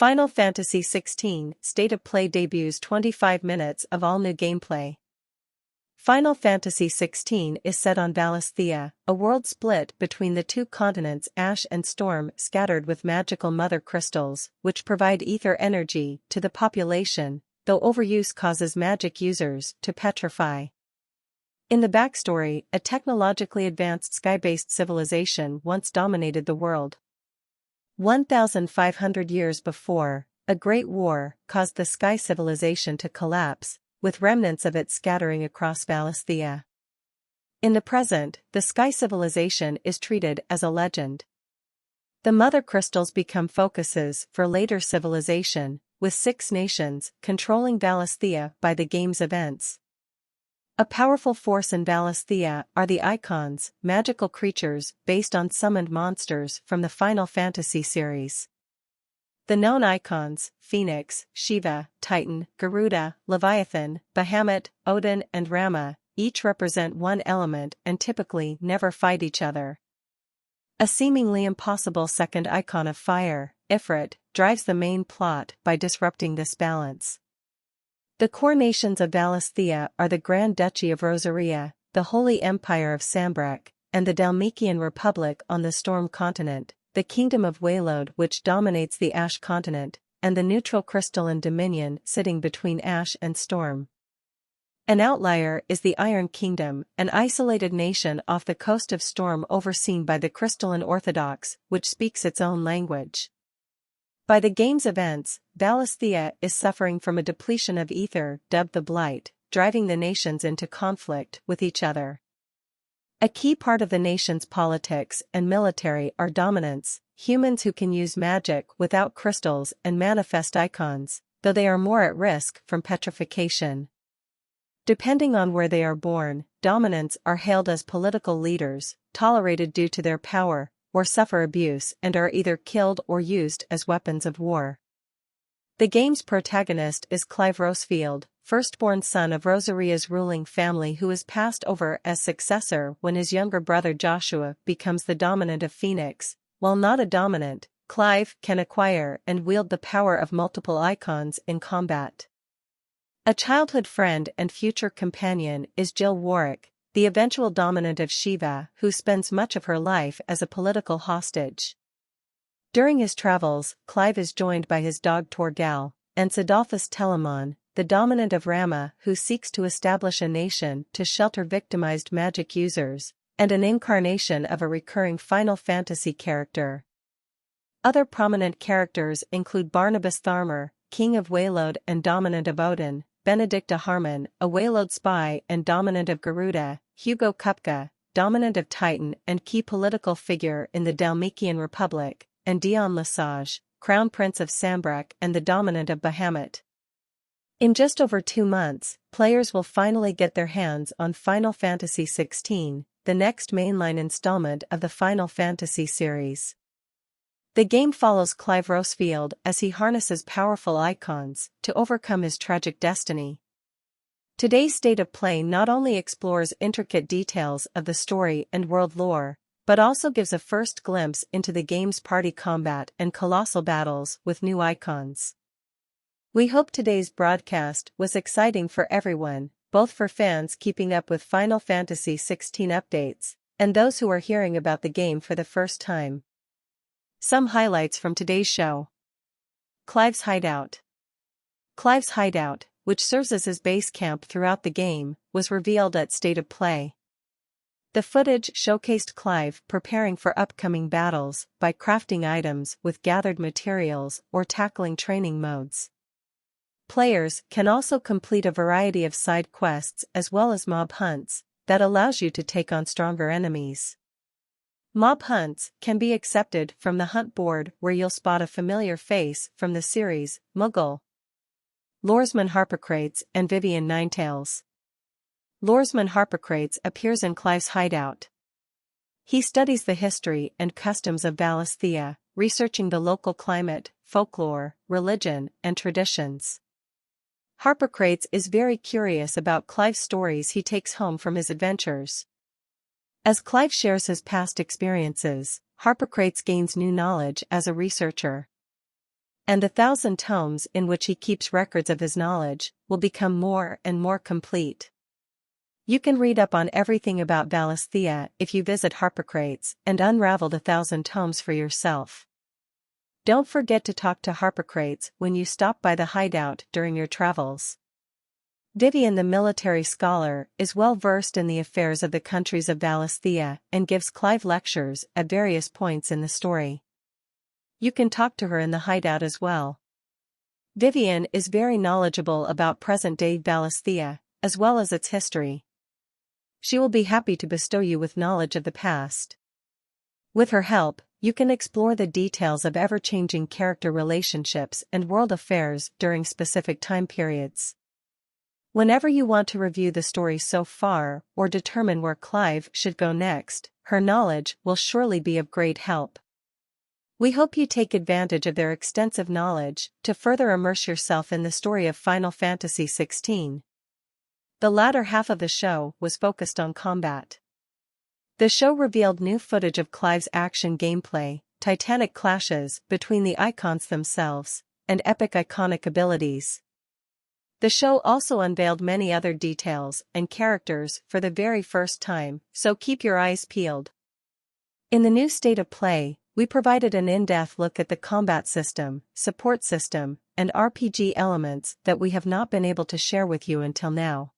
Final Fantasy XVI State of Play debuts 25 minutes of all-new gameplay. Final Fantasy XVI is set on Valisthea, a world split between the two continents Ash and Storm, scattered with magical mother crystals, which provide ether energy to the population, though overuse causes magic users to petrify. In the backstory, a technologically advanced sky-based civilization once dominated the world. 1,500 years before, a great war caused the sky civilization to collapse, with remnants of it scattering across Valisthea. In the present, the sky civilization is treated as a legend. The mother crystals become focuses for later civilization, with 6 nations controlling Valisthea by the game's events. A powerful force in Valisthea are the Eikons, magical creatures based on summoned monsters from the Final Fantasy series. The known Eikons, Phoenix, Shiva, Titan, Garuda, Leviathan, Bahamut, Odin and Rama, each represent one element and typically never fight each other. A seemingly impossible second icon of fire, Ifrit, drives the main plot by disrupting this balance. The core nations of Valisthea are the Grand Duchy of Rosaria, the Holy Empire of Sambrek, and the Dalmekian Republic on the Storm continent, the Kingdom of Wield which dominates the Ash continent, and the neutral crystalline dominion sitting between Ash and Storm. An outlier is the Iron Kingdom, an isolated nation off the coast of Storm overseen by the Crystalline Orthodox, which speaks its own language. By the game's events, Valisthea is suffering from a depletion of ether dubbed the Blight, driving the nations into conflict with each other. A key part of the nation's politics and military are dominance, humans who can use magic without crystals and manifest icons, though they are more at risk from petrification. Depending on where they are born, dominants are hailed as political leaders, tolerated due to their power, or suffer abuse and are either killed or used as weapons of war. The game's protagonist is Clive Rosfield, firstborn son of Rosaria's ruling family who is passed over as successor when his younger brother Joshua becomes the dominant of Phoenix. While not a dominant, Clive can acquire and wield the power of multiple icons in combat. A childhood friend and future companion is Jill Warrick, the eventual dominant of Shiva, who spends much of her life as a political hostage. During his travels, Clive is joined by his dog Torgal, and Sadolphus Telamon, the dominant of Rama who seeks to establish a nation to shelter victimized magic users, and an incarnation of a recurring Final Fantasy character. Other prominent characters include Barnabas Tharmer, king of Wield and dominant of Odin, Benedicta Harmon, a Wield spy and dominant of Garuda, Hugo Kupka, dominant of Titan and key political figure in the Dalmekian Republic, and Dion Lesage, crown prince of Sambrek and the dominant of Bahamut. In just over 2 months, players will finally get their hands on Final Fantasy XVI, the next mainline installment of the Final Fantasy series. The game follows Clive Rosfield as he harnesses powerful icons to overcome his tragic destiny. Today's State of Play not only explores intricate details of the story and world lore, but also gives a first glimpse into the game's party combat and colossal battles with new icons. We hope today's broadcast was exciting for everyone, both for fans keeping up with Final Fantasy XVI updates, and those who are hearing about the game for the first time. Some highlights from today's show. Clive's hideout. Clive's hideout, which serves as his base camp throughout the game, was revealed at State of Play. The footage showcased Clive preparing for upcoming battles by crafting items with gathered materials or tackling training modes. Players can also complete a variety of side quests as well as mob hunts that allows you to take on stronger enemies. Mob hunts can be accepted from the hunt board where you'll spot a familiar face from the series, Moogle, Lordsman Harpocrates and Vivian Ninetails. Lordsman Harpocrates appears in Clive's hideout. He studies the history and customs of Valisthea, researching the local climate, folklore, religion, and traditions. Harpocrates is very curious about Clive's stories he takes home from his adventures. As Clive shares his past experiences, Harpocrates gains new knowledge as a researcher. And the 1,000 tomes in which he keeps records of his knowledge will become more and more complete. You can read up on everything about Valisthea if you visit Harpocrates and unravel the 1,000 tomes for yourself. Don't forget to talk to Harpocrates when you stop by the hideout during your travels. Vivian the military scholar is well versed in the affairs of the countries of Valisthea and gives Clive lectures at various points in the story. You can talk to her in the hideout as well. Vivian is very knowledgeable about present-day Valisthea, as well as its history. She will be happy to bestow you with knowledge of the past. With her help, you can explore the details of ever-changing character relationships and world affairs during specific time periods. Whenever you want to review the story so far or determine where Clive should go next, her knowledge will surely be of great help. We hope you take advantage of their extensive knowledge to further immerse yourself in the story of Final Fantasy XVI. The latter half of the show was focused on combat. The show revealed new footage of Clive's action gameplay, titanic clashes between the Eikons themselves, and epic iconic abilities. The show also unveiled many other details and characters for the very first time, so keep your eyes peeled. In the new state of play, we provided an in-depth look at the combat system, support system, and RPG elements that we have not been able to share with you until now.